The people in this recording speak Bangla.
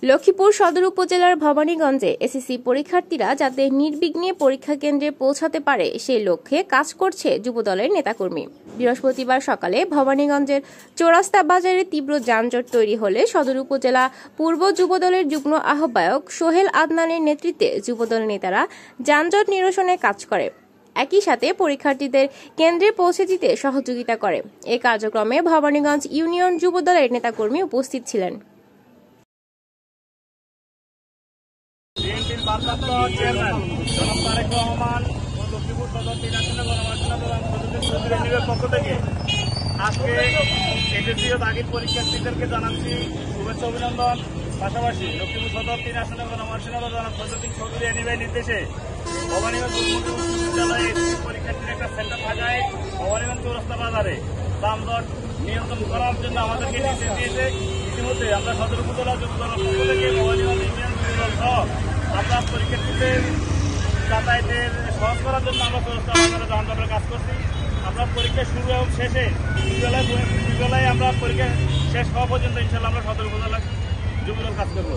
লক্ষ্মীপুর সদর উপজেলার ভবানীগঞ্জে এসএসসি পরীক্ষার্থীরা যাতে নির্বিঘ্নে পরীক্ষা কেন্দ্রে পৌঁছাতে পারে সেই লক্ষ্যে কাজ করছে যুবদলের নেতাকর্মী। বৃহস্পতিবার সকালে ভবানীগঞ্জের চৌরাস্তা বাজারে তীব্র যানজট তৈরি হলে সদর উপজেলা পূর্ব যুবদলের যুগ্ম আহ্বায়ক সোহেল আদনানের নেতৃত্বে যুবদল নেতারা যানজট নিরসনে কাজ করে। একই সাথে পরীক্ষার্থীদের কেন্দ্রে পৌঁছে দিতে সহযোগিতা করে। এই কার্যক্রমে ভবানীগঞ্জ ইউনিয়ন যুবদলের নেতাকর্মী উপস্থিত ছিলেন। বিএনপির ভারপ্রাপ্ত চেয়ারম্যান জনাব তারেক রহমান ও লক্ষ্মীপুর সদর 3 আসনের গণমাধ্যম প্রধান সচিব চৌধুরী এনিবের পক্ষ থেকে আজকে এসএসসি ও দাখিল পরীক্ষার্থীদেরকে জানাচ্ছি শুভেচ্ছা অভিনন্দন। পাশাপাশি লক্ষ্মীপুর সদর 3 আসনের গণমাধ্যম প্রধান সচিব চৌধুরী এনিবের নির্দেশে ভবানীগঞ্জ উন্মুক্ত বিশ্ববিদ্যালয়ে এসএসসি পরীক্ষার্থীর একটা সেন্টার থাকায় ভবানীগঞ্জ চৌরাস্তা বাজারে যানজট নিয়ন্ত্রণ করার জন্য আমাদেরকে নির্দেশ দিয়েছে। ইতিমধ্যে আমরা সদর উপজেলা যুবদলের পক্ষ থেকে ভবানীগঞ্জ ইউনিয়ন যুবদল সহ আমরা পরীক্ষার্থীদের যাতায়াতের সহজ করার জন্য আমরা চৌরাস্তা বাজারে যানজটের কাজ করছি। আমরা পরীক্ষা শুরু এবং শেষে দুই বেলায় আমরা পরীক্ষা শেষ হওয়া পর্যন্ত ইনশাল্লাহ আমরা সদর উপজেলা যুবদল কাজ করবো।